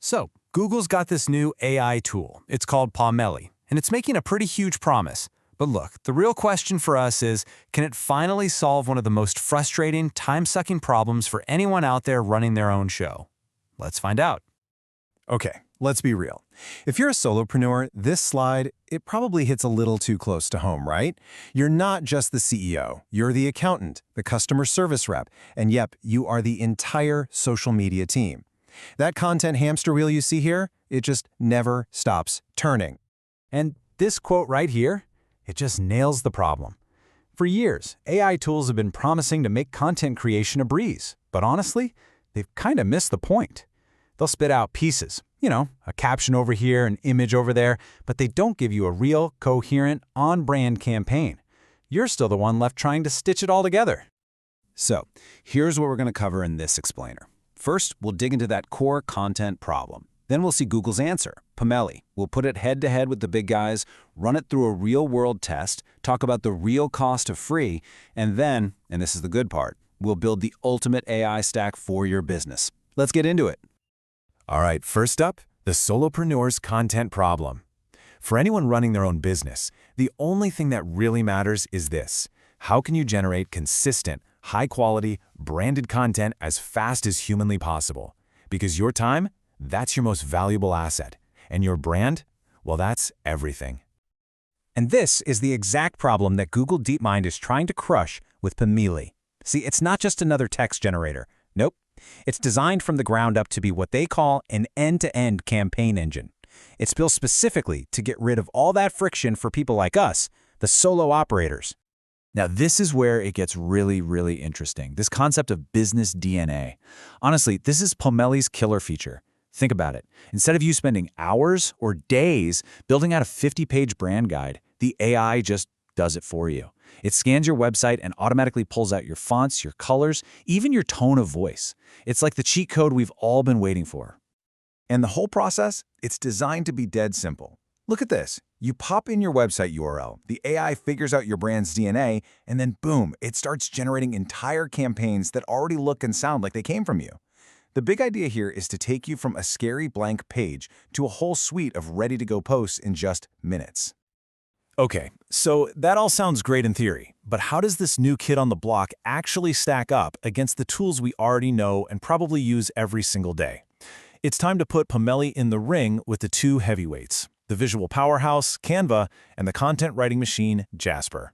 So, Google's got this new AI tool. It's called Pomeli, and it's making a pretty huge promise. But look, the real question for us is, can it finally solve one of the most frustrating, time-sucking problems for anyone out there running their own show? Let's find out. Okay, let's be real. If you're a solopreneur, this slide, it probably hits a little too close to home, right? You're not just the CEO. You're the accountant, the customer service rep, and yep, you are the entire social media team. That content hamster wheel you see here, it just never stops turning. And this quote right here, it just nails the problem. For years, AI tools have been promising to make content creation a breeze, but honestly, they've kind of missed the point. They'll spit out pieces, a caption over here, an image over there, but they don't give you a real, coherent, on-brand campaign. You're still the one left trying to stitch it all together. So, here's what we're going to cover in this explainer. First, we'll dig into that core content problem. Then we'll see Google's answer, Pomeli. We'll put it head-to-head with the big guys, run it through a real-world test, talk about the real cost of free, and then, and this is the good part, we'll build the ultimate AI stack for your business. Let's get into it. All right, first up, the solopreneur's content problem. For anyone running their own business, the only thing that really matters is this. How can you generate consistent, high-quality, branded content as fast as humanly possible? Because your time, that's your most valuable asset. And your brand? Well, that's everything. And this is the exact problem that Google DeepMind is trying to crush with Pomeli. See, it's not just another text generator. Nope. It's designed from the ground up to be what they call an end-to-end campaign engine. It's built specifically to get rid of all that friction for people like us, the solo operators. Now, this is where it gets really, really interesting. This concept of business DNA. Honestly, this is Pomeli's killer feature. Think about it. Instead of you spending hours or days building out a 50-page brand guide, the AI just does it for you. It scans your website and automatically pulls out your fonts, your colors, even your tone of voice. It's like the cheat code we've all been waiting for. And the whole process, it's designed to be dead simple. Look at this. You pop in your website URL, the AI figures out your brand's DNA, and then boom, it starts generating entire campaigns that already look and sound like they came from you. The big idea here is to take you from a scary blank page to a whole suite of ready-to-go posts in just minutes. Okay, so that all sounds great in theory, but how does this new kid on the block actually stack up against the tools we already know and probably use every single day? It's time to put Pomeli in the ring with the two heavyweights, the visual powerhouse, Canva, and the content writing machine, Jasper.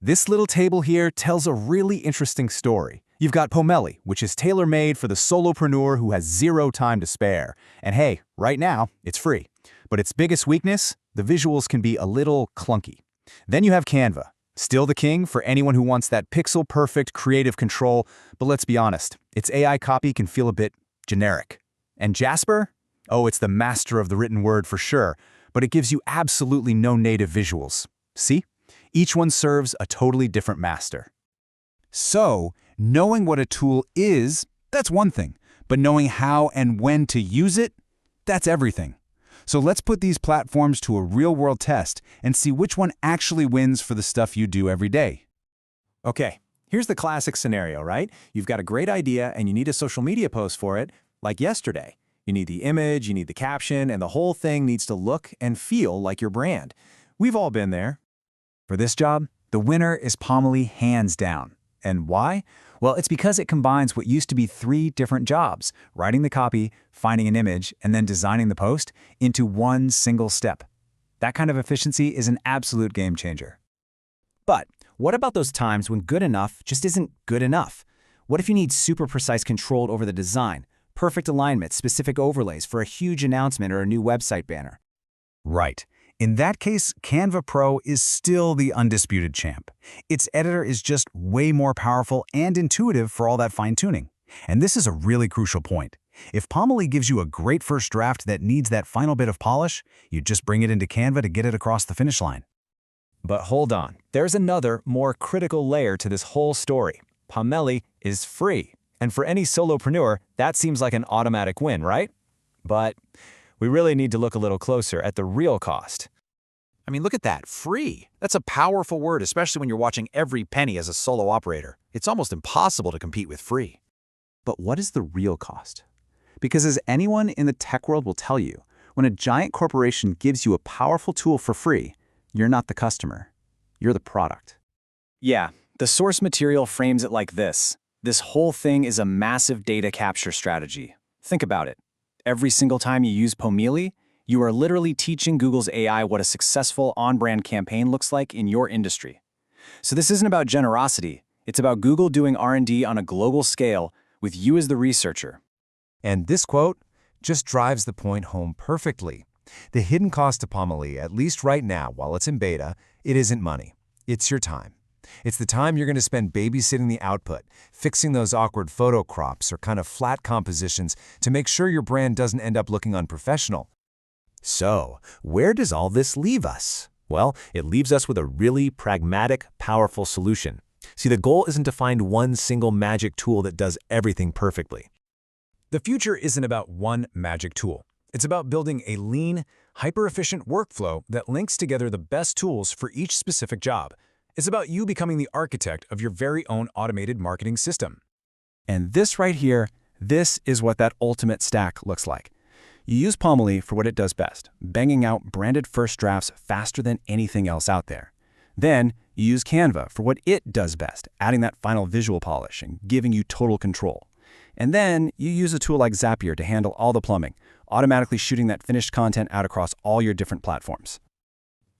This little table here tells a really interesting story. You've got Pomeli, which is tailor-made for the solopreneur who has zero time to spare. And hey, right now, it's free. But its biggest weakness? The visuals can be a little clunky. Then you have Canva, still the king for anyone who wants that pixel-perfect creative control, but let's be honest, its AI copy can feel a bit generic. And Jasper? Oh, it's the master of the written word for sure, but it gives you absolutely no native visuals. See? Each one serves a totally different master. So, knowing what a tool is, that's one thing, but knowing how and when to use it, that's everything. So let's put these platforms to a real-world test and see which one actually wins for the stuff you do every day. Okay, here's the classic scenario, right? You've got a great idea and you need a social media post for it, like yesterday. You need the image, you need the caption, and the whole thing needs to look and feel like your brand. We've all been there. For this job, the winner is Pomeli hands down. And why? Well, it's because it combines what used to be 3 different jobs, writing the copy, finding an image, and then designing the post, into one single step. That kind of efficiency is an absolute game changer. But what about those times when good enough just isn't good enough? What if you need super precise control over the design, perfect alignment, specific overlays for a huge announcement or a new website banner? Right. In that case, Canva Pro is still the undisputed champ. Its editor is just way more powerful and intuitive for all that fine-tuning. And this is a really crucial point. If Pomeli gives you a great first draft that needs that final bit of polish, you just bring it into Canva to get it across the finish line. But hold on, there's another, more critical layer to this whole story. Pomeli is free. And for any solopreneur, that seems like an automatic win, right? But we really need to look a little closer at the real cost. I mean, look at that, free. That's a powerful word, especially when you're watching every penny as a solo operator. It's almost impossible to compete with free. But what is the real cost? Because as anyone in the tech world will tell you, when a giant corporation gives you a powerful tool for free, you're not the customer. You're the product. Yeah, the source material frames it like this. This whole thing is a massive data capture strategy. Think about it. Every single time you use Pomeli, you are literally teaching Google's AI what a successful on-brand campaign looks like in your industry. So this isn't about generosity. It's about Google doing R&D on a global scale with you as the researcher. And this quote just drives the point home perfectly. The hidden cost to Pomeli, at least right now while it's in beta, it isn't money. It's your time. It's the time you're going to spend babysitting the output, fixing those awkward photo crops or kind of flat compositions to make sure your brand doesn't end up looking unprofessional. So, where does all this leave us? Well, it leaves us with a really pragmatic, powerful solution. See, the goal isn't to find one single magic tool that does everything perfectly. The future isn't about one magic tool. It's about building a lean, hyper-efficient workflow that links together the best tools for each specific job. It's about you becoming the architect of your very own automated marketing system. And this right here, this is what that ultimate stack looks like. You use Pomeli for what it does best, banging out branded first drafts faster than anything else out there. Then, you use Canva for what it does best, adding that final visual polish and giving you total control. And then, you use a tool like Zapier to handle all the plumbing, automatically shooting that finished content out across all your different platforms.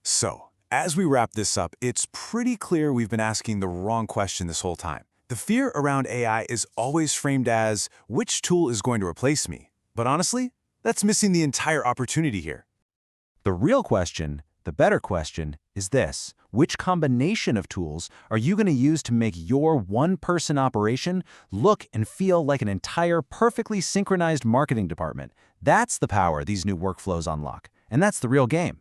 So, as we wrap this up, it's pretty clear we've been asking the wrong question this whole time. The fear around AI is always framed as, which tool is going to replace me? But honestly, that's missing the entire opportunity here. The real question, the better question, is this. Which combination of tools are you going to use to make your one-person operation look and feel like an entire perfectly synchronized marketing department? That's the power these new workflows unlock, and that's the real game.